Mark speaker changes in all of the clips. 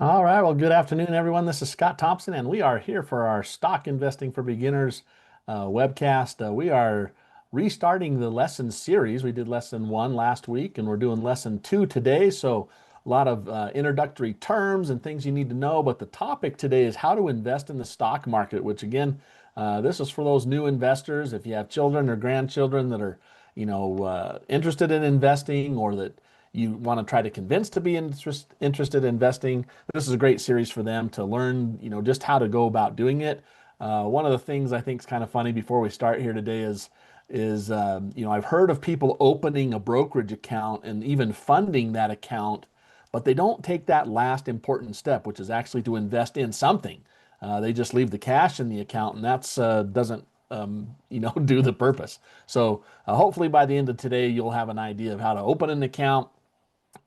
Speaker 1: All right. Well, good afternoon, everyone. This is Scott Thompson, and we are here for our Stock Investing for Beginners webcast. We are restarting the lesson series. We did lesson one last week, and we're doing lesson two today. So, a lot of introductory terms and things you need to know. But the topic today is how to invest in the stock market, which, again, this is for those new investors. If you have children or grandchildren that are, interested in investing or that you want to try to convince to be interested in investing, this is a great series for them to learn, just how to go about doing it. One of the things I think is kind of funny before we start here today is I've heard of people opening a brokerage account and even funding that account, but they don't take that last important step, which is actually to invest in something. They just leave the cash in the account, and that's doesn't do the purpose. So hopefully by the end of today, you'll have an idea of how to open an account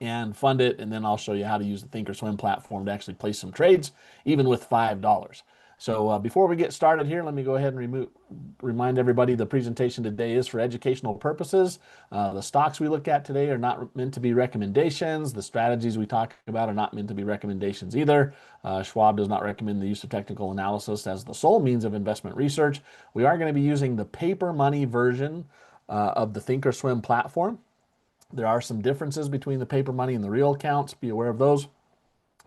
Speaker 1: and fund it. And then I'll show you how to use the Thinkorswim platform to actually place some trades, even with $5. So before we get started here, let me go ahead and remind everybody the presentation today is for educational purposes. The stocks we look at today are not meant to be recommendations. The strategies we talk about are not meant to be recommendations either. Schwab does not recommend the use of technical analysis as the sole means of investment research. We are going to be using the paper money version of the Thinkorswim platform. There are some differences between the paper money and the real accounts. Be aware of those.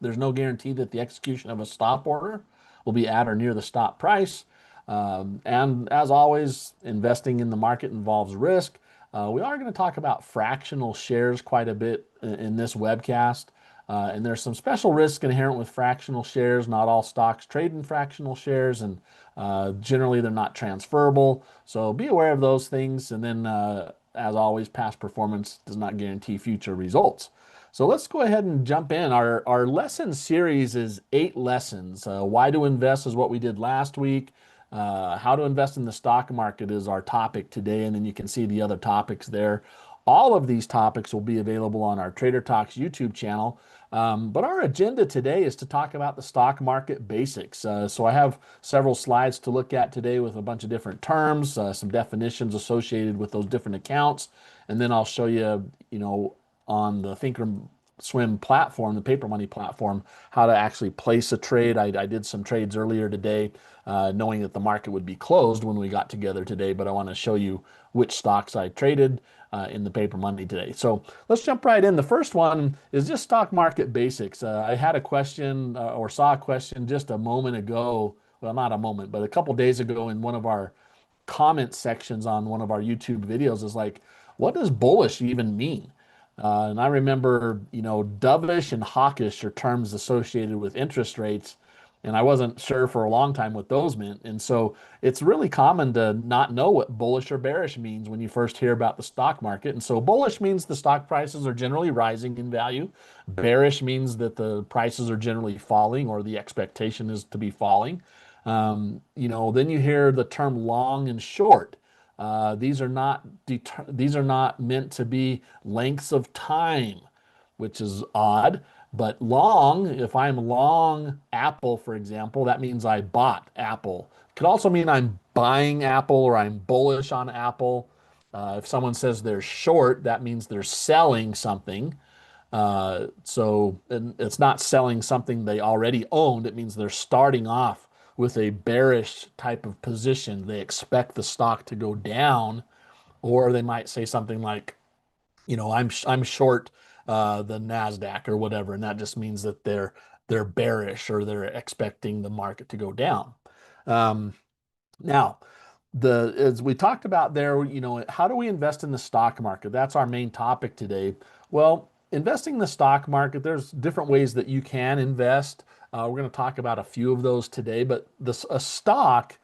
Speaker 1: There's no guarantee that the execution of a stop order will be at or near the stop price. And as always, investing in the market involves risk. We are going to talk about fractional shares quite a bit in this webcast. And there's some special risk inherent with fractional shares. Not all stocks trade in fractional shares, and generally they're not transferable. So be aware of those things. And then, as always, past performance does not guarantee future results. So let's go ahead and jump in. Our lesson series is 8 lessons. Why to invest is what we did last week. How to invest in the stock market is our topic today, and then you can see the other topics there. All of these topics will be available on our Trader Talks YouTube channel. But our agenda today is to talk about the stock market basics. So I have several slides to look at today with a bunch of different terms, some definitions associated with those different accounts, and then I'll show you, on the Thinkorswim platform, the paper money platform, how to actually place a trade. I did some trades earlier today, knowing that the market would be closed when we got together today, but I want to show you which stocks I traded in the paper money today. So let's jump right in. The first one is just stock market basics. I had a question or saw a question just a moment ago. Well, not a moment, but a couple days ago in one of our comment sections on one of our YouTube videos is like, what does bullish even mean? And I remember, dovish and hawkish are terms associated with interest rates, and I wasn't sure for a long time what those meant. And so it's really common to not know what bullish or bearish means when you first hear about the stock market. And so bullish means the stock prices are generally rising in value. Bearish means that the prices are generally falling, or the expectation is to be falling. Then you hear the term long and short. These are not meant to be lengths of time, which is odd. But long, if I'm long Apple, for example, that means I bought Apple. It could also mean I'm buying Apple or I'm bullish on Apple. If someone says they're short, that means they're selling something. And it's not selling something they already owned. It means they're starting off with a bearish type of position. They expect the stock to go down, or they might say something like, I'm short the Nasdaq or whatever, and that just means that they're bearish, or they're expecting the market to go down. Um, Now, as we talked about there, how do we invest in the stock market? That's our main topic today. Well, investing in the stock market, there's different ways that you can invest. We're going to talk about a few of those today, but a stock,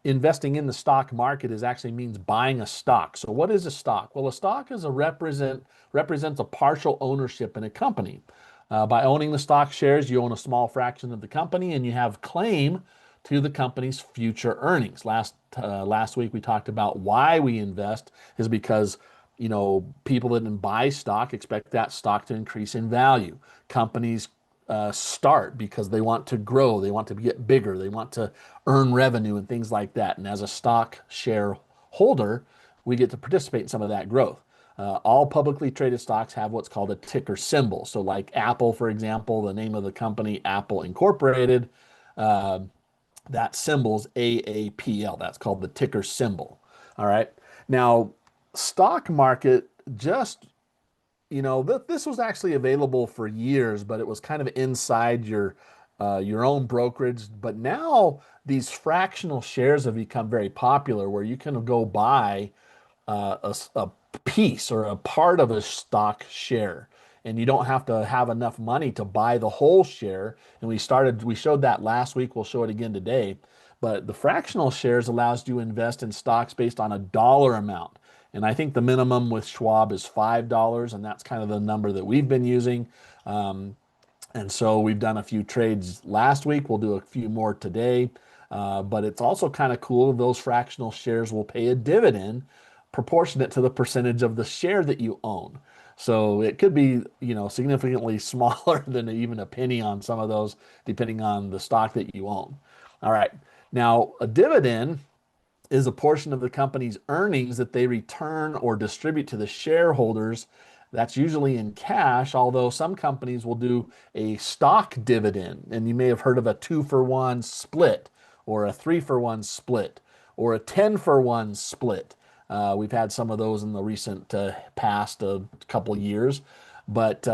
Speaker 1: investing in the stock market is actually means buying a stock. So what is a stock? Well, a stock is represents a partial ownership in a company. By owning the stock shares, you own a small fraction of the company, and you have claim to the company's future earnings. Last week we talked about why we invest is because people that buy stock expect that stock to increase in value. Companies start because they want to grow, they want to get bigger, they want to earn revenue and things like that. And as a stock shareholder, we get to participate in some of that growth. All publicly traded stocks have what's called a ticker symbol. So, like Apple, for example, the name of the company, Apple Incorporated, uh, that symbol's AAPL. That's called the ticker symbol. All right. Now, stock market just this was actually available for years, but it was kind of inside your own brokerage. But now these fractional shares have become very popular, where you can go buy a piece or a part of a stock share, and you don't have to have enough money to buy the whole share. And we showed that last week. We'll show it again today. But the fractional shares allows you to invest in stocks based on a dollar amount. And I think the minimum with Schwab is $5, and that's kind of the number that we've been using. Um, and so we've done a few trades last week. We'll do a few more today. But it's also kind of cool. Those fractional shares will pay a dividend proportionate to the percentage of the share that you own. So it could be, significantly smaller than even a penny on some of those, depending on the stock that you own. All right. Now, a dividend is a portion of the company's earnings that they return or distribute to the shareholders. That's usually in cash, although some companies will do a stock dividend. And you may have heard of a 2-for-1 split, or a 3-for-1 split, or a 10-for-1 split. We've had some of those in the recent past couple of years, but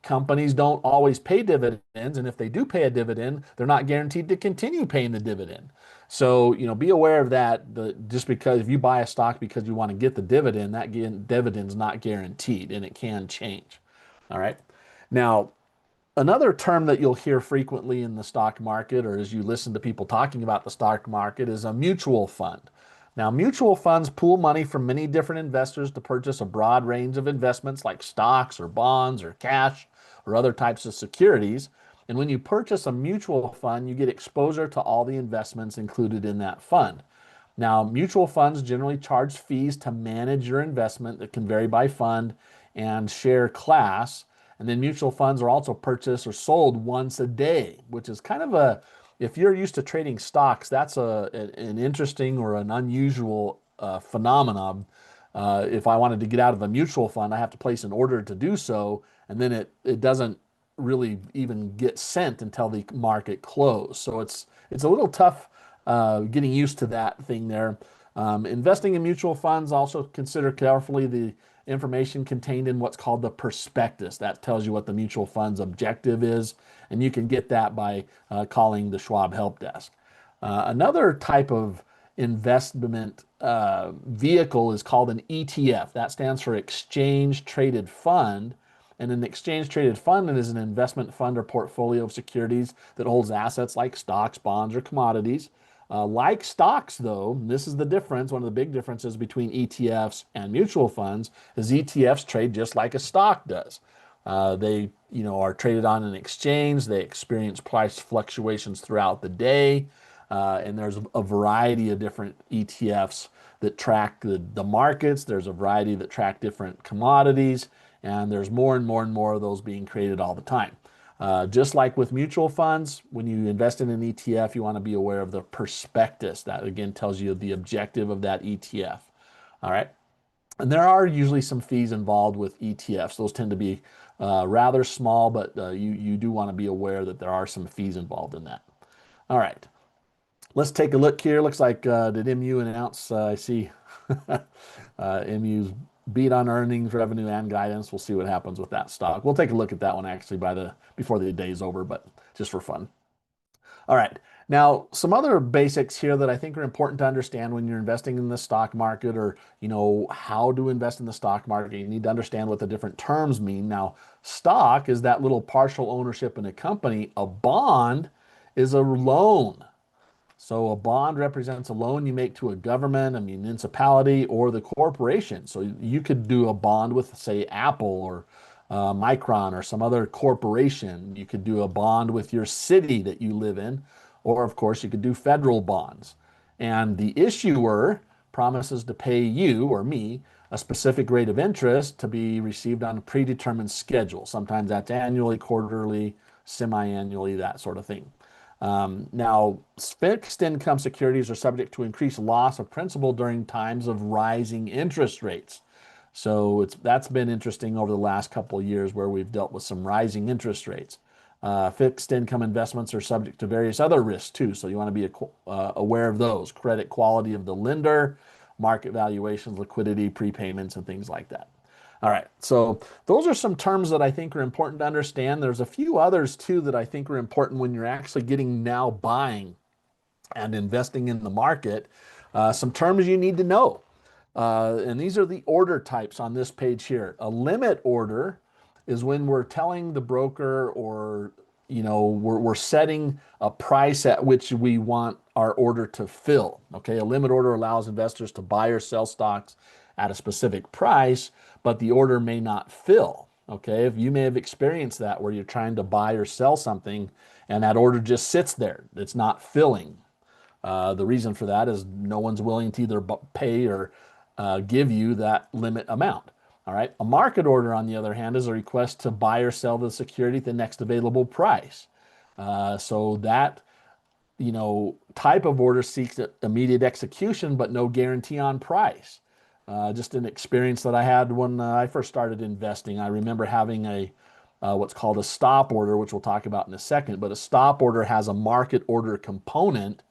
Speaker 1: companies don't always pay dividends. And if they do pay a dividend, they're not guaranteed to continue paying the dividend. So, be aware of that. Just because if you buy a stock because you want to get the dividend, that dividend's not guaranteed and it can change. All right. Now, another term that you'll hear frequently in the stock market, or as you listen to people talking about the stock market, is a mutual fund. Now, mutual funds pool money from many different investors to purchase a broad range of investments like stocks or bonds or cash or other types of securities. And when you purchase a mutual fund, you get exposure to all the investments included in that fund. Now, mutual funds generally charge fees to manage your investment that can vary by fund and share class. And then mutual funds are also purchased or sold once a day, which is kind of if you're used to trading stocks, that's an interesting or an unusual phenomenon. If I wanted to get out of a mutual fund, I have to place an order to do so, and then it doesn't really even get sent until the market close. So it's a little tough getting used to that thing there. Investing in mutual funds, also consider carefully the information contained in what's called the prospectus. That tells you what the mutual fund's objective is, and you can get that by calling the Schwab Help Desk. Another type of investment vehicle is called an ETF. That stands for Exchange Traded Fund. And an exchange traded fund is an investment fund or portfolio of securities that holds assets like stocks, bonds, or commodities. Like stocks, though, this is the difference. One of the big differences between ETFs and mutual funds is ETFs trade just like a stock does. They, are traded on an exchange. They experience price fluctuations throughout the day. And there's a variety of different ETFs that track the markets. There's a variety that track different commodities. And there's more and more and more of those being created all the time. Just like with mutual funds, when you invest in an ETF, you want to be aware of the prospectus. That again tells you the objective of that ETF. All right. And there are usually some fees involved with ETFs. Those tend to be rather small, but you do want to be aware that there are some fees involved in that. All right. Let's take a look here. Looks like did MU announce? I see MU's beat on earnings, revenue, and guidance. We'll see what happens with that stock. We'll take a look at that one actually before the day's over, but just for fun. All right. Now, some other basics here that I think are important to understand when you're investing in the stock market, or how to invest in the stock market. You need to understand what the different terms mean. Now, stock is that little partial ownership in a company. A bond is a loan. So a bond represents a loan you make to a government, a municipality, or the corporation. So you could do a bond with, say, Apple or Micron or some other corporation. You could do a bond with your city that you live in, or of course you could do federal bonds. And the issuer promises to pay you or me a specific rate of interest to be received on a predetermined schedule. Sometimes that's annually, quarterly, semi-annually, that sort of thing. Now, fixed income securities are subject to increased loss of principal during times of rising interest rates. So that's been interesting over the last couple of years where we've dealt with some rising interest rates. Fixed income investments are subject to various other risks too. So you want to be aware of those: credit quality of the lender, market valuations, liquidity, prepayments, and things like that. All right, so those are some terms that I think are important to understand. There's a few others too that I think are important when you're actually getting now buying and investing in the market. Some terms you need to know. And these are the order types on this page here. A limit order is when we're telling the broker, or we're setting a price at which we want our order to fill. Okay, a limit order allows investors to buy or sell stocks at a specific price, but the order may not fill. Okay, if you may have experienced that where you're trying to buy or sell something and that order just sits there, it's not filling. The reason for that is no one's willing to either pay or give you that limit amount. All right. A market order, on the other hand, is a request to buy or sell the security at the next available price. So that type of order seeks immediate execution, but no guarantee on price. Just an experience that I had when I first started investing. I remember having what's called a stop order, which we'll talk about in a second. But a stop order has a market order component,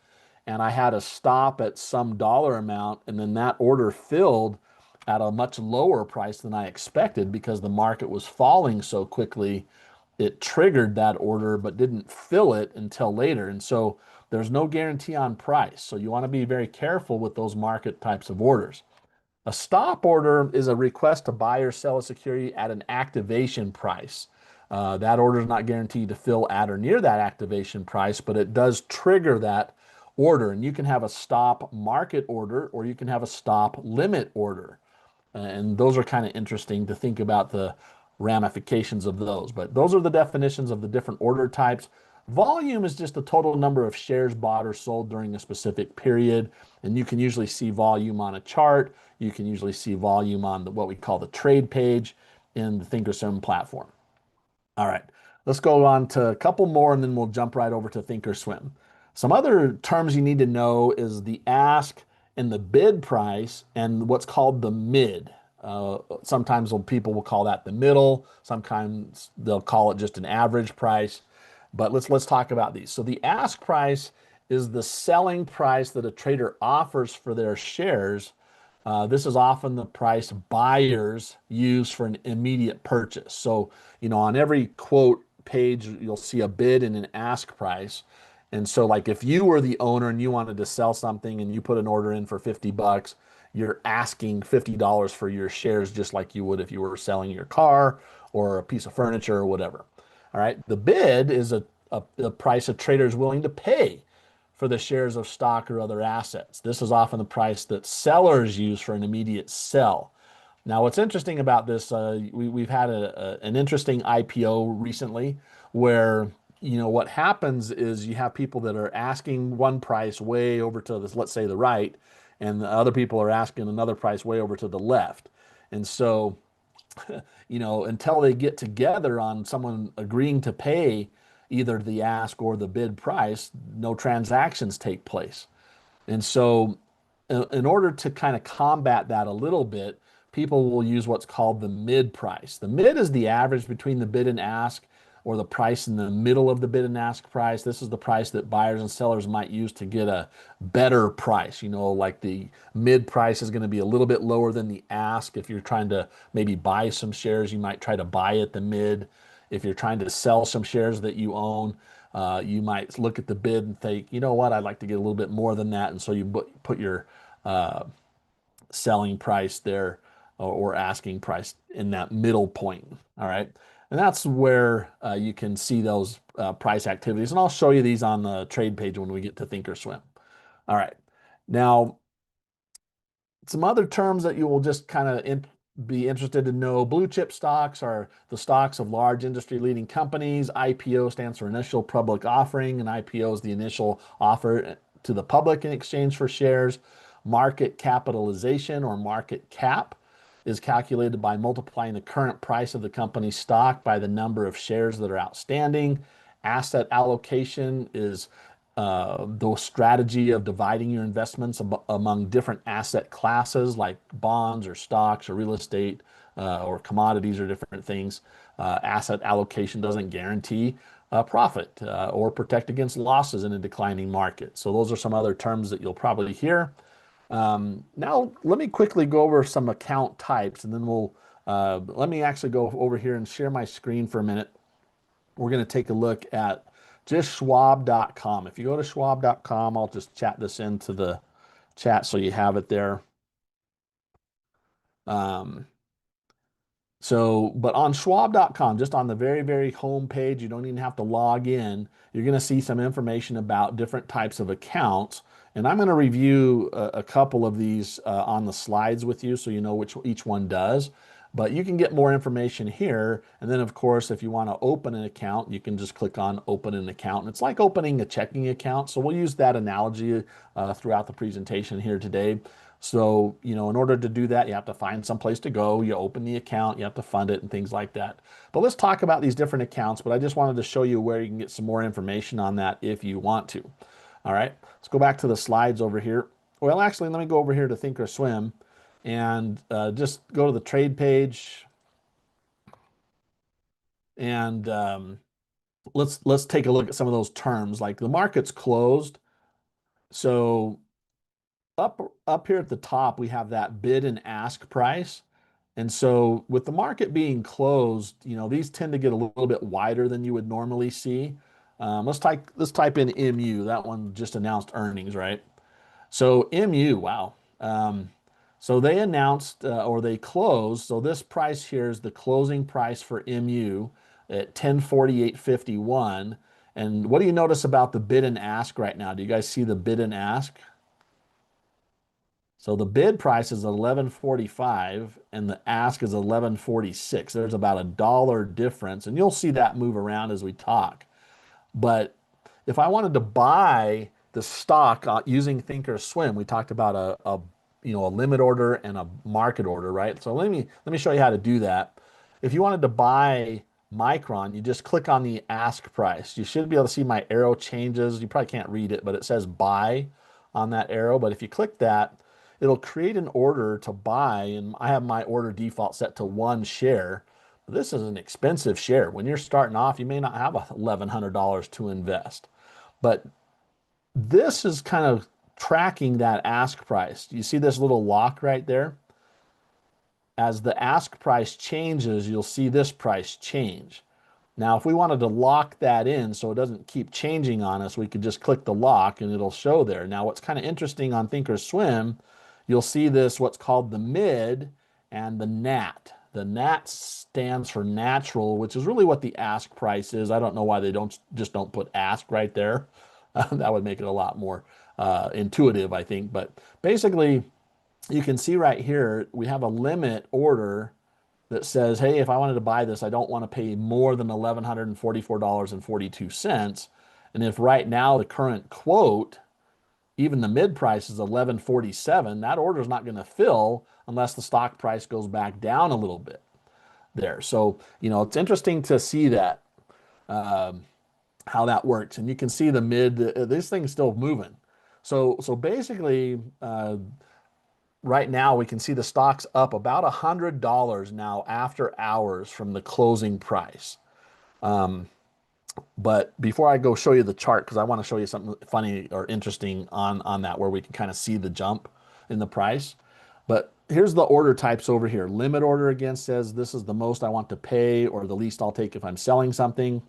Speaker 1: and I had a stop at some dollar amount, and then that order filled at a much lower price than I expected because the market was falling so quickly. It triggered that order but didn't fill it until later. And so there's no guarantee on price. So you want to be very careful with those market types of orders. A stop order is a request to buy or sell a security at an activation price. That order is not guaranteed to fill at or near that activation price, but it does trigger that order. And you can have a stop market order, or you can have a stop limit order. And those are kind of interesting to think about the ramifications of those. But those are the definitions of the different order types. Volume is just the total number of shares bought or sold during a specific period. And you can usually see volume on a chart. You can usually see volume on what we call the trade page in the Thinkorswim platform. All right, let's go on to a couple more and then we'll jump right over to Thinkorswim. Some other terms you need to know is the ask and the bid price and what's called the mid. Sometimes people will call that the middle. Sometimes they'll call it just an average price. But let's talk about these. So the ask price is the selling price that a trader offers for their shares. This is often the price buyers use for an immediate purchase. So, on every quote page, you'll see a bid and an ask price. And so like if you were the owner and you wanted to sell something and you put an order in for 50 bucks, you're asking $50 for your shares just like you would if you were selling your car or a piece of furniture or whatever. All right. The bid is a price a trader is willing to pay for the shares of stock or other assets. This is often the price that sellers use for an immediate sell. Now, what's interesting about this, we've had an interesting IPO recently where, what happens is you have people that are asking one price way over to this, let's say the right, and the other people are asking another price way over to the left. And so, until they get together on someone agreeing to pay either the ask or the bid price, no transactions take place. And so, in order to kind of combat that a little bit, people will use what's called the mid price. The mid is the average between the bid and ask, or the price in the middle of the bid and ask price. This is the price that buyers and sellers might use to get a better price. Like the mid price is going to be a little bit lower than the ask. If you're trying to maybe buy some shares, you might try to buy at the mid. If you're trying to sell some shares that you own, you might look at the bid and think, you know what, I'd like to get a little bit more than that. And so you put your selling price there or asking price in that middle point. All right. And that's where you can see those price activities. And I'll show you these on the trade page when we get to Thinkorswim. All right. Now, some other terms that you will just kind of be interested to know. Blue chip stocks are the stocks of large industry leading companies. IPO stands for initial public offering, and IPO is the initial offer to the public in exchange for shares. Market capitalization, or market cap, is calculated by multiplying the current price of the company's stock by the number of shares that are outstanding. Asset allocation is the strategy of dividing your investments among different asset classes like bonds or stocks or real estate or commodities or different things. Asset allocation doesn't guarantee profit or protect against losses in a declining market. So those are some other terms that you'll probably hear. Now, let me quickly go over some account types, and then let me actually go over here and share my screen for a minute. We're going to take a look at just schwab.com. If you go to schwab.com, I'll just chat this into the chat so you have it there. But on schwab.com, just on the very, very home page, you don't even have to log in. You're going to see some information about different types of accounts. And I'm going to review a couple of these on the slides with you so you know which each one does. But you can get more information here. And then, of course, if you want to open an account, you can just click on open an account. And it's like opening a checking account. So we'll use that analogy throughout the presentation here today. So, in order to do that, you have to find some place to go. You open the account, you have to fund it and things like that. But let's talk about these different accounts. But I just wanted to show you where you can get some more information on that if you want to. All right, let's go back to the slides over here. Well, actually, let me go over here to Thinkorswim and just go to the trade page. And let's take a look at some of those terms. Like the market's closed. So up here at the top, we have that bid and ask price. And so with the market being closed, these tend to get a little bit wider than you would normally see. Let's type in MU. That one just announced earnings, right? So MU, wow. So they announced or they closed. So this price here is the closing price for MU at 1048.51. And what do you notice about the bid and ask right now? Do you guys see the bid and ask? So the bid price is 11.45 and the ask is 11.46. There's about $1 difference, and you'll see that move around as we talk. But if I wanted to buy the stock using Thinkorswim, we talked about a limit order and a market order, right? So let me show you how to do that. If you wanted to buy Micron, you just click on the ask price. You should be able to see my arrow changes. You probably can't read it, but it says buy on that arrow. But if you click that, it'll create an order to buy, and I have my order default set to 1 share. This is an expensive share. When you're starting off, you may not have $1,100 to invest. But this is kind of tracking that ask price. You see this little lock right there? As the ask price changes, you'll see this price change. Now, if we wanted to lock that in so it doesn't keep changing on us, we could just click the lock and it'll show there. Now, what's kind of interesting on Thinkorswim, you'll see this, what's called the mid and the NAT. The NAT stands for natural, which is really what the ask price is. I don't know why they don't put ask right there. That would make it a lot more intuitive, I think. But basically, you can see right here, we have a limit order that says, hey, if I wanted to buy this, I don't want to pay more than $1,144.42. And if right now the current quote, even the mid price is 11.47, that order is not going to fill unless the stock price goes back down a little bit there. So, it's interesting to see that, how that works. And you can see the mid, this thing's still moving. So basically, right now we can see the stock's up about $100 now after hours from the closing price. But before I go show you the chart, because I want to show you something funny or interesting on that where we can kind of see the jump in the price. But here's the order types over here. Limit order again says this is the most I want to pay or the least I'll take if I'm selling something.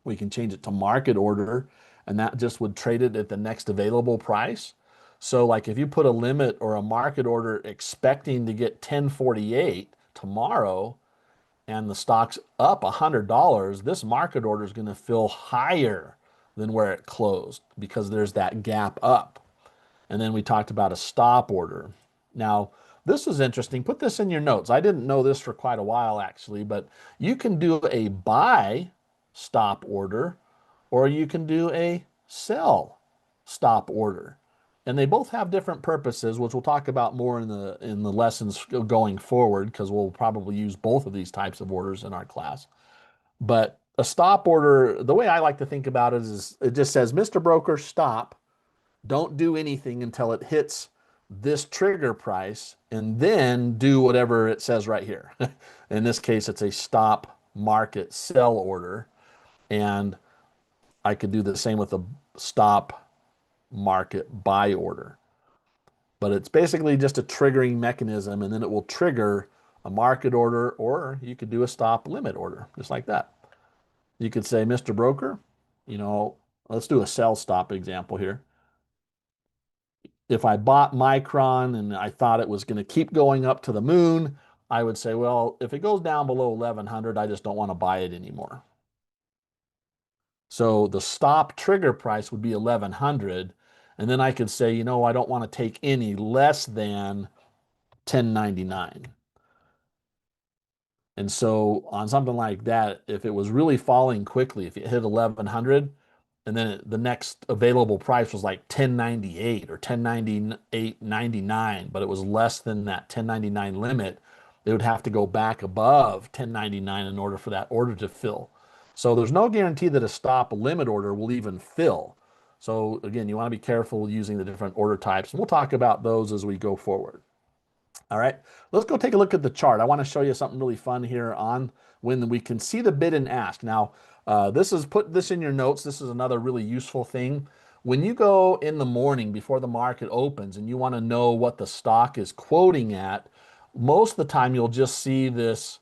Speaker 1: We can change it to market order, and that just would trade it at the next available price. So like if you put a limit or a market order expecting to get 1048 tomorrow, and the stock's up $100, this market order is going to fill higher than where it closed because there's that gap up. And then we talked about a stop order. Now, this is interesting. Put this in your notes. I didn't know this for quite a while, actually, but you can do a buy stop order or you can do a sell stop order. And they both have different purposes, which we'll talk about more in the lessons going forward, because we'll probably use both of these types of orders in our class. But a stop order, the way I like to think about it is it just says, Mr. Broker, stop. Don't do anything until it hits this trigger price, and then do whatever it says right here. In this case, it's a stop market sell order. And I could do the same with a stop market buy order. But it's basically just a triggering mechanism, and then it will trigger a market order, or you could do a stop limit order, just like that. You could say, Mr. Broker, let's do a sell stop example here. If I bought Micron and I thought it was going to keep going up to the moon, I would say, well, if it goes down below 1100, I just don't want to buy it anymore. So the stop trigger price would be 1100. And then I could say, I don't want to take any less than 1099. And so on something like that, if it was really falling quickly, if it hit 1100, and then the next available price was like 1098 or 1098.99, but it was less than that 1099 limit, they would have to go back above 1099 in order for that order to fill. So there's no guarantee that a stop limit order will even fill. So again, you want to be careful using the different order types, and we'll talk about those as we go forward. All right, let's go take a look at the chart. I want to show you something really fun here on when we can see the bid and ask. Now, put this in your notes. This is another really useful thing. When you go in the morning before the market opens and you want to know what the stock is quoting at, most of the time you'll just see this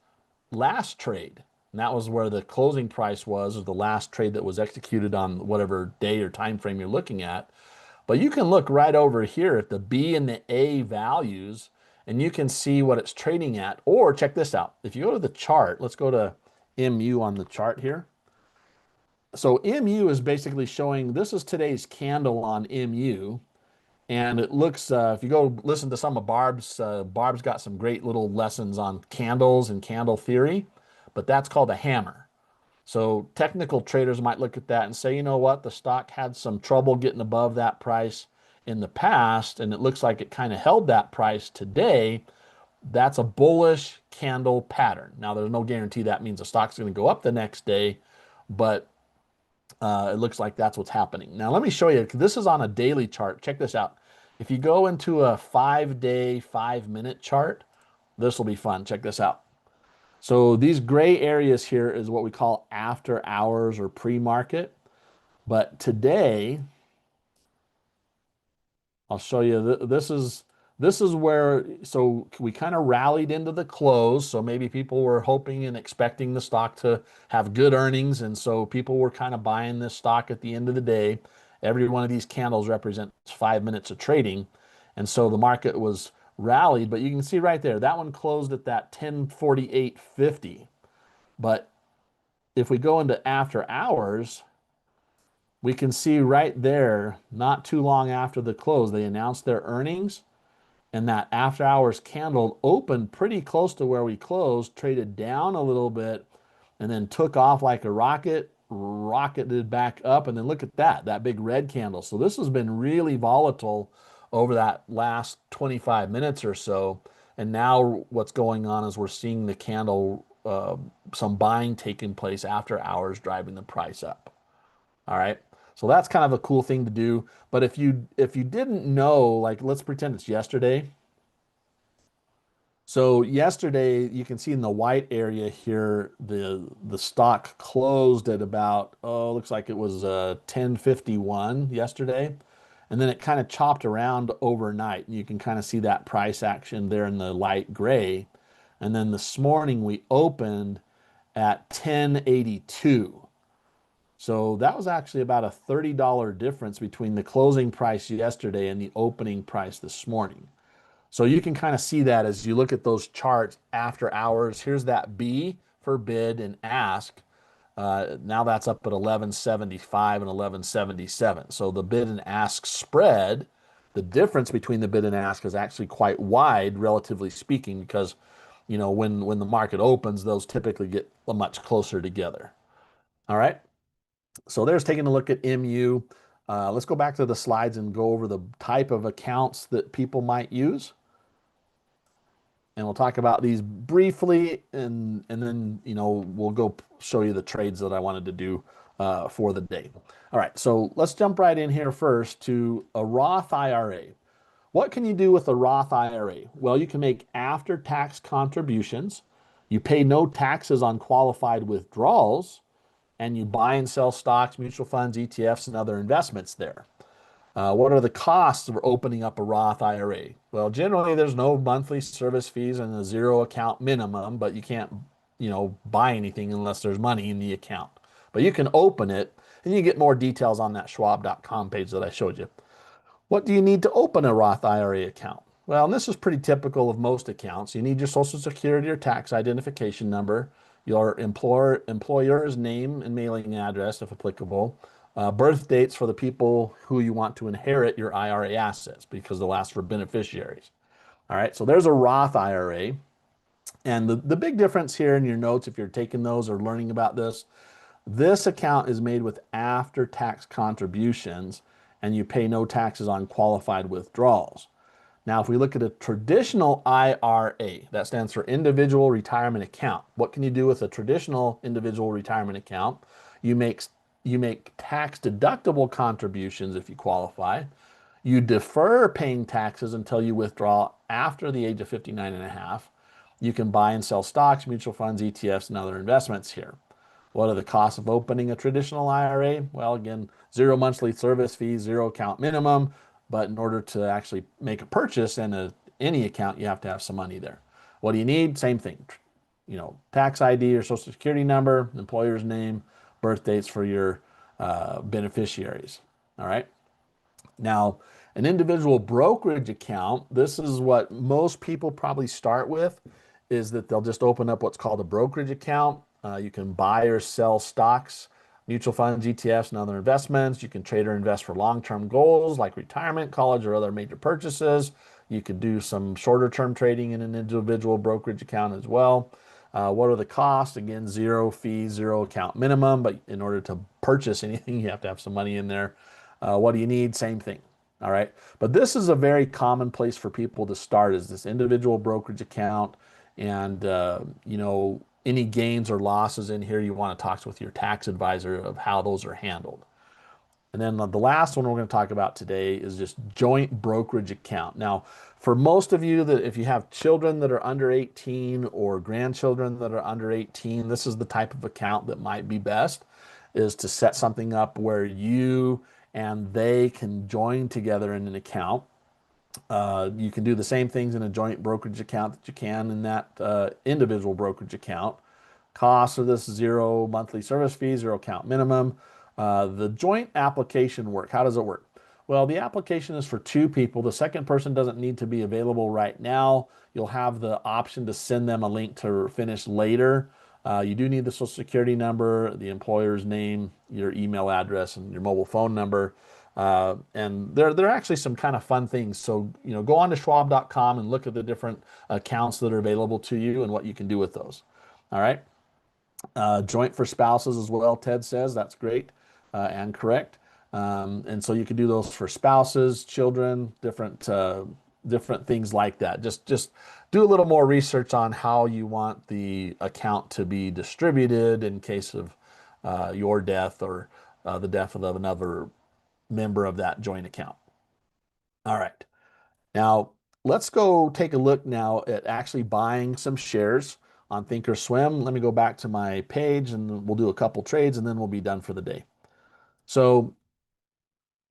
Speaker 1: last trade. And that was where the closing price was, or the last trade that was executed on whatever day or time frame you're looking at. But you can look right over here at the B and the A values, and you can see what it's trading at. Or check this out. If you go to the chart, let's go to MU on the chart here. So MU is basically showing, this is today's candle on MU. And it looks, if you go listen to some of Barb's got some great little lessons on candles and candle theory, but that's called a hammer. So technical traders might look at that and say, you know what, the stock had some trouble getting above that price in the past, and it looks like it kind of held that price today. That's a bullish candle pattern. Now, there's no guarantee that means the stock's going to go up the next day, but it looks like that's what's happening. Now, let me show you. This is on a daily chart. Check this out. If you go into a 5-day, 5-minute chart, this will be fun. Check this out. So these gray areas here is what we call after hours or pre-market. But today, I'll show you. This is where, so we kind of rallied into the close. So maybe people were hoping and expecting the stock to have good earnings. And so people were kind of buying this stock at the end of the day. Every one of these candles represents 5 minutes of trading. And so the market was rallied, but you can see right there, that one closed at that 1048.50. But if we go into after hours, we can see right there, not too long after the close, they announced their earnings, and that after hours candle opened pretty close to where we closed, traded down a little bit, and then took off like a rocket, rocketed back up. And then look at that big red candle. So this has been really volatile over that last 25 minutes or so. And now what's going on is we're seeing the candle, some buying taking place after hours, driving the price up. All right. So that's kind of a cool thing to do. But if you didn't know, like, let's pretend it's yesterday. So yesterday, you can see in the white area here, the stock closed at about, looks like it was 1051 yesterday. And then it kind of chopped around overnight. And you can kind of see that price action there in the light gray. And then this morning we opened at 1082. So that was actually about a $30 difference between the closing price yesterday and the opening price this morning. So you can kind of see that as you look at those charts after hours. Here's that B for bid and ask. Now that's up at 1175 and 1177. So the bid and ask spread, the difference between the bid and ask is actually quite wide, relatively speaking, because when the market opens, those typically get much closer together. All right. So there's taking a look at MU. Let's go back to the slides and go over the type of accounts that people might use. and we'll talk about these briefly, and then we'll go show you the trades that I wanted to do for the day. All right, so let's jump right in here first to a Roth IRA. What can you do with a Roth IRA? Well, you can make after-tax contributions. You pay no taxes on qualified withdrawals, and you buy and sell stocks, mutual funds, ETFs, and other investments there. What are the costs of opening up a Roth IRA? Well, generally there's no monthly service fees and a zero account minimum, but you can't, buy anything unless there's money in the account. But you can open it, and you get more details on that schwab.com page that I showed you. What do you need to open a Roth IRA account? Well, and this is pretty typical of most accounts. You need your Social Security or tax identification number, your employer's name and mailing address, if applicable, birth dates for the people who you want to inherit your IRA assets, because they'll ask for beneficiaries. All right, so there's a Roth IRA. And the big difference here in your notes, if you're taking those or learning about this account is made with after-tax contributions, and you pay no taxes on qualified withdrawals. Now, if we look at a traditional IRA, that stands for Individual Retirement Account. What can you do with a traditional individual retirement account? You make tax-deductible contributions if you qualify. You defer paying taxes until you withdraw after the age of 59 and a half. You can buy and sell stocks, mutual funds, ETFs, and other investments here. What are the costs of opening a traditional IRA? Well, again, zero monthly service fees, zero account minimum, but in order to actually make a purchase in any account, you have to have some money there. What do you need? Same thing, tax ID or Social Security number, employer's name, birth dates for your beneficiaries. All right. Now, an individual brokerage account, this is what most people probably start with, is that they'll just open up what's called a brokerage account. You can buy or sell stocks, mutual funds, ETFs, and other investments. You can trade or invest for long-term goals like retirement, college, or other major purchases. You could do some shorter-term trading in an individual brokerage account as well. What are the costs? Again, zero fees, zero account minimum, but in order to purchase anything, you have to have some money in there. What do you need? Same thing. All right. But this is a very common place for people to start, is this individual brokerage account. And, any gains or losses in here, you want to talk with your tax advisor of how those are handled. And then the last one we're going to talk about today is just joint brokerage account. Now, for most of you, that if you have children that are under 18 or grandchildren that are under 18, this is the type of account that might be best, is to set something up where you and they can join together in an account. You can do the same things in a joint brokerage account that you can in that individual brokerage account. Costs of this: zero monthly service fees, zero account minimum. The joint application work. How does it work? Well, the application is for two people. The second person doesn't need to be available right now. You'll have the option to send them a link to finish later. You do need the Social Security number, the employer's name, your email address, and your mobile phone number. And there are actually some kind of fun things. So, go on to schwab.com and look at the different accounts that are available to you and what you can do with those. All right. Joint for spouses as well, Ted says. That's great and correct. And so you can do those for spouses, children, different things like that. Just do a little more research on how you want the account to be distributed in case of your death or the death of another member of that joint account. All right. Now, let's go take a look now at actually buying some shares on Thinkorswim. Let me go back to my page and we'll do a couple trades and then we'll be done for the day. So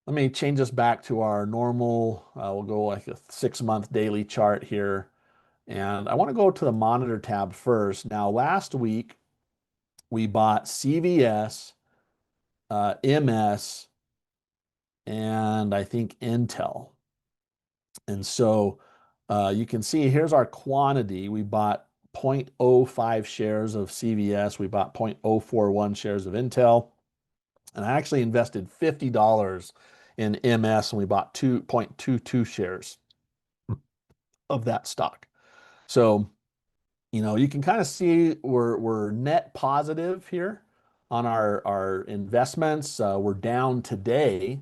Speaker 1: let me change this back to our normal, we'll go like a 6-month daily chart here. And I want to go to the monitor tab first. Now, last week we bought CVS, MS, and I think Intel. And so you can see here's our quantity. We bought 0.05 shares of CVS. We bought 0.041 shares of Intel. And I actually invested $50 in MS, and we bought 2.22 shares of that stock. So, you can kind of see we're net positive here on our investments. We're down today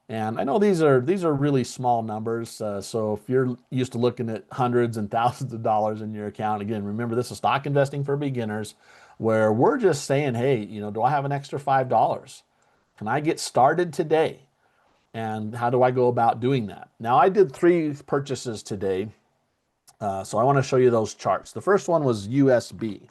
Speaker 1: And I know these are really small numbers. So if you're used to looking at hundreds and thousands of dollars in your account, again, remember this is stock investing for beginners, where we're just saying, hey, do I have an extra $5? Can I get started today? And how do I go about doing that? Now, I did 3 purchases today. So I want to show you those charts. The first one was USB.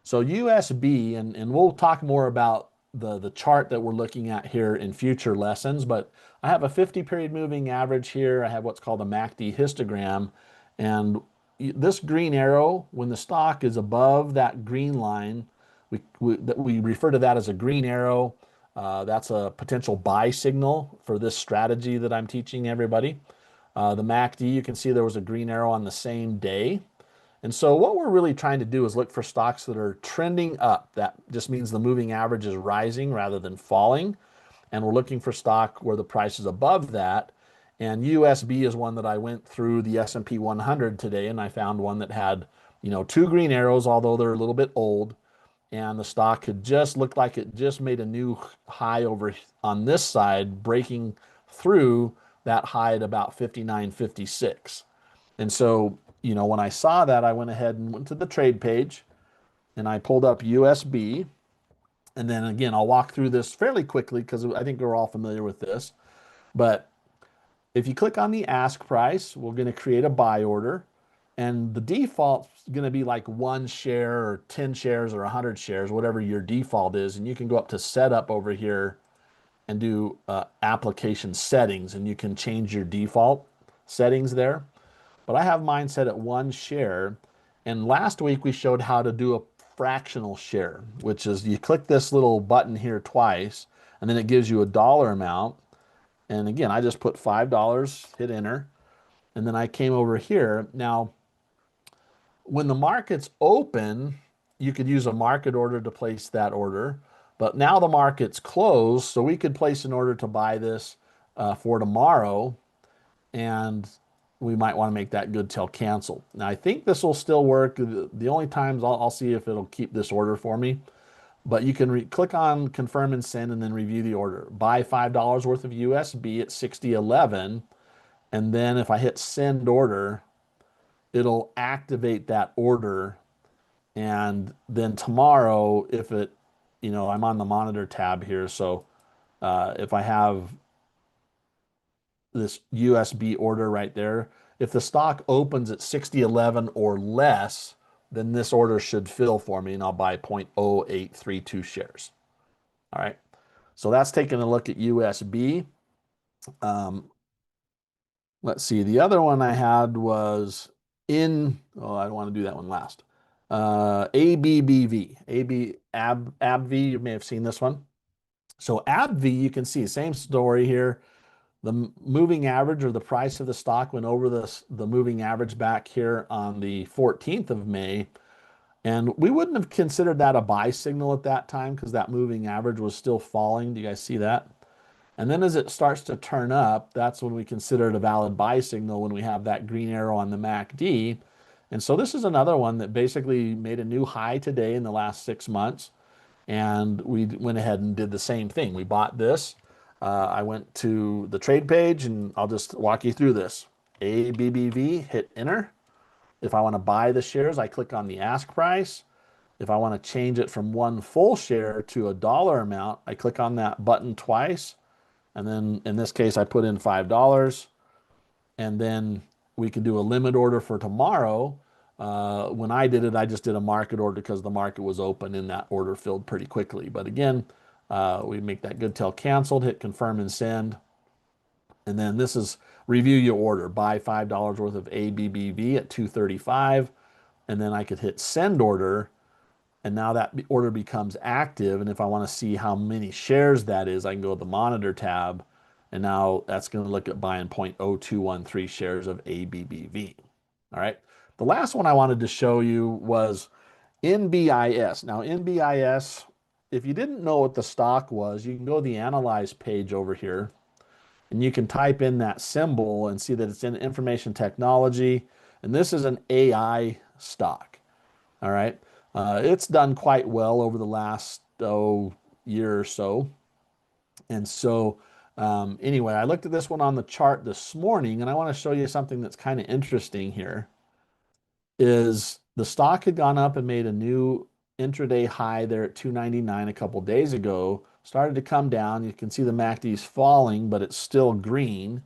Speaker 1: So USB, and we'll talk more about the chart that we're looking at here in future lessons, but I have a 50 period moving average here. I have what's called a MACD histogram. And this green arrow, when the stock is above that green line, we refer to that as a green arrow. That's a potential buy signal for this strategy that I'm teaching everybody. The MACD, you can see there was a green arrow on the same day. And so what we're really trying to do is look for stocks that are trending up. That just means the moving average is rising rather than falling. And we're looking for stock where the price is above that. And USB is one that I went through the S&P 100 today, and I found one that had, 2 green arrows, although they're a little bit old. And the stock had just looked like it just made a new high over on this side, breaking through that high at about 59.56. And so, when I saw that, I went ahead and went to the trade page and I pulled up USB. And then again, I'll walk through this fairly quickly because I think we're all familiar with this. But if you click on the ask price, we're going to create a buy order. And the default is going to be like 1 share or 10 shares or 100 shares, whatever your default is. And you can go up to setup over here and do application settings, and you can change your default settings there. But I have mine set at 1 share. And last week we showed how to do a fractional share, which is you click this little button here twice, and then it gives you a dollar amount. And again, I just put $5, hit enter, and then I came over here. Now, when the market's open, you could use a market order to place that order. But now the market's closed, so we could place an order to buy this for tomorrow, and we might want to make that good till cancel. Now, I think this will still work. The only times I'll see if it'll keep this order for me. But you can click on confirm and send and then review the order. Buy $5 worth of USB at 60.11. And then if I hit send order, it'll activate that order. And then tomorrow, if it, I'm on the monitor tab here. So if I have this USB order right there, if the stock opens at 60.11 or less, then this order should fill for me and I'll buy 0.0832 shares. All right. So that's taking a look at USB. Let's see. The other one I had was I want to do that one last. ABBV, ABV, you may have seen this one. So ABV, you can see same story here. The moving average or the price of the stock went over the moving average back here on the 14th of May. And we wouldn't have considered that a buy signal at that time because that moving average was still falling. Do you guys see that? And then as it starts to turn up, that's when we consider it a valid buy signal when we have that green arrow on the MACD. And so this is another one that basically made a new high today in the last 6 months. And we went ahead and did the same thing. We bought this. I went to the trade page, and I'll just walk you through this. ABBV, hit enter. If I want to buy the shares, I click on the ask price. If I want to change it from 1 full share to a dollar amount, I click on that button twice. And then in this case, I put in $5. And then we can do a limit order for tomorrow. When I did it, I just did a market order because the market was open and that order filled pretty quickly. But again, we make that good till canceled, hit confirm and send. And then this is review your order. Buy $5 worth of ABBV at 235. And then I could hit send order. And now that order becomes active. And if I want to see how many shares that is, I can go to the monitor tab. And now that's going to look at buying 0.0213 shares of ABBV. All right. The last one I wanted to show you was NBIS. Now, NBIS, if you didn't know what the stock was, you can go to the Analyze page over here, and you can type in that symbol and see that it's in information technology. And this is an AI stock. All right. It's done quite well over the last year or so. And so Anyway, I looked at this one on the chart this morning, and I want to show you something that's kind of interesting here. Is the stock had gone up and made a new intraday high there at 299 a couple days ago, started to come down. You can see the MACD is falling, but it's still green.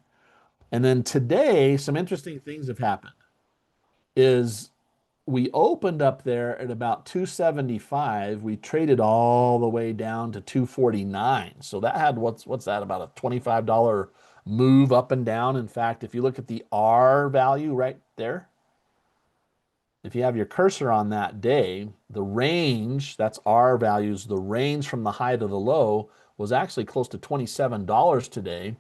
Speaker 1: And then today, some interesting things have happened. Is we opened up there at about 275. We traded all the way down to 249. So that had what's that, about a $25 move up and down. In fact, if you look at the R value right there, if you have your cursor on that day, the range, that's R values, the range from the high to the low was actually close to $27 today.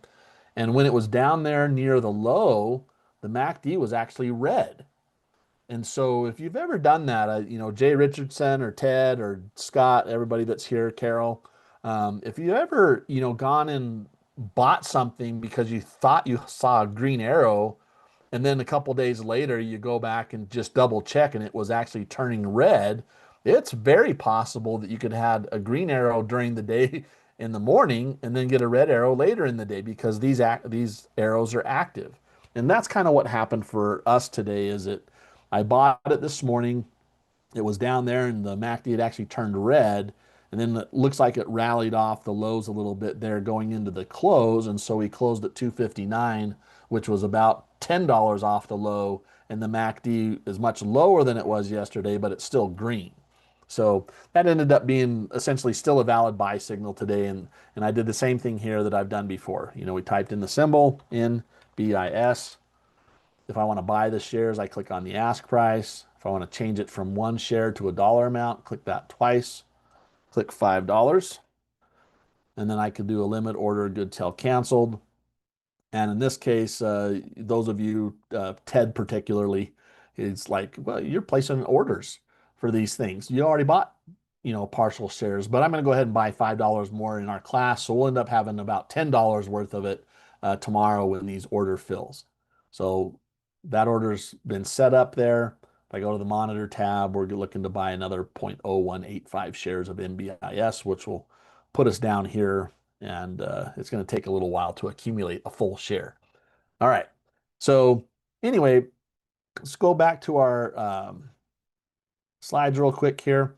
Speaker 1: And when it was down there near the low, the MACD was actually red. And so if you've ever done that, Jay Richardson or Ted or Scott, everybody that's here, Carol, if you ever, gone and bought something because you thought you saw a green arrow, and then a couple days later you go back and just double check and it was actually turning red, it's very possible that you could have a green arrow during the day in the morning and then get a red arrow later in the day because these arrows are active. And that's kind of what happened for us today. Is it I bought it this morning. It was down there and the MACD had actually turned red. And then it looks like it rallied off the lows a little bit there going into the close. And so we closed at 259, which was about $10 off the low. And the MACD is much lower than it was yesterday, but it's still green. So that ended up being essentially still a valid buy signal today. And I did the same thing here that I've done before. We typed in the symbol in BIS. If I want to buy the shares, I click on the ask price. If I want to change it from one share to a dollar amount, click that twice. Click $5. And then I could do a limit order, good till canceled. And in this case, those of you, Ted particularly, it's like, well, you're placing orders for these things. You already bought, partial shares, but I'm going to go ahead and buy $5 more in our class. So we'll end up having about $10 worth of it tomorrow when these order fills. So that order's been set up there. If I go to the monitor tab, we're looking to buy another 0.0185 shares of NBIS, which will put us down here, and it's going to take a little while to accumulate a full share. All right. So anyway, let's go back to our slides real quick here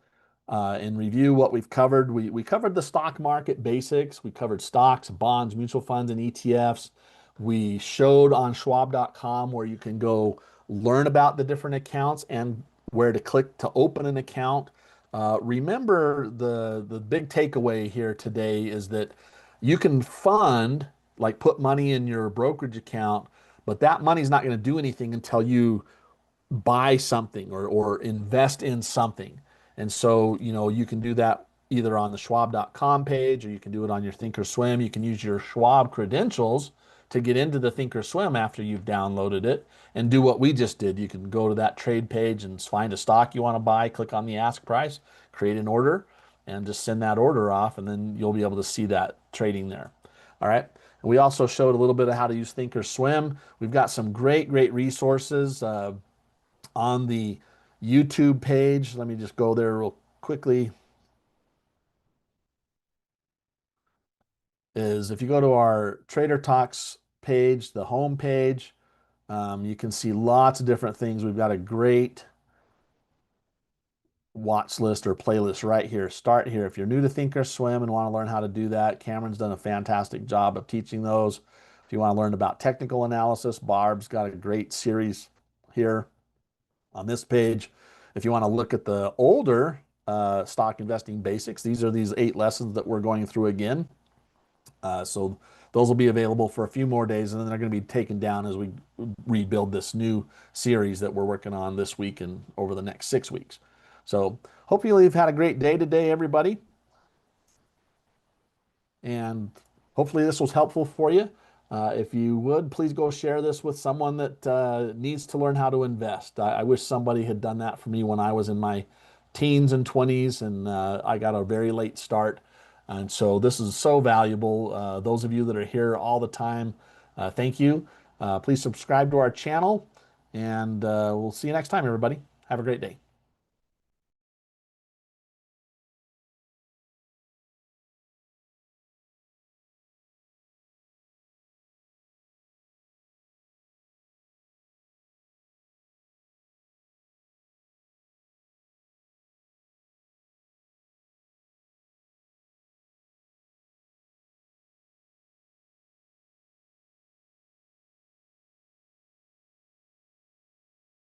Speaker 1: and review what we've covered. We covered the stock market basics. We covered stocks, bonds, mutual funds, and ETFs. We showed on schwab.com where you can go learn about the different accounts and where to click to open an account. Remember, the big takeaway here today is that you can fund, like put money in your brokerage account, but that money's not going to do anything until you buy something or invest in something. And so, you can do that either on the schwab.com page or you can do it on your thinkorswim. You can use your Schwab credentials to get into the thinkorswim after you've downloaded it and do what we just did. You can go to that trade page and find a stock you want to buy, click on the ask price, create an order, and just send that order off, and then you'll be able to see that trading there. All right. And we also showed a little bit of how to use thinkorswim. We've got some great resources on the YouTube page. Let me just go there real quickly. Is if you go to our Trader Talks page, the home page, you can see lots of different things. We've got a great watch list or playlist right here. Start here. If you're new to thinkorswim and want to learn how to do that, Cameron's done a fantastic job of teaching those. If you want to learn about technical analysis, Barb's got a great series here on this page. If you want to look at the older stock investing basics, these are these 8 lessons that we're going through again. So those will be available for a few more days, and then they're going to be taken down as we rebuild this new series that we're working on this week and over the next 6 weeks. So hopefully you've had a great day today, everybody. And hopefully this was helpful for you. If you would, please go share this with someone that needs to learn how to invest. I wish somebody had done that for me when I was in my teens and 20s, and I got a very late start. And so this is so valuable. Those of you that are here all the time, thank you. Please subscribe to our channel, and we'll see you next time, everybody. Have a great day.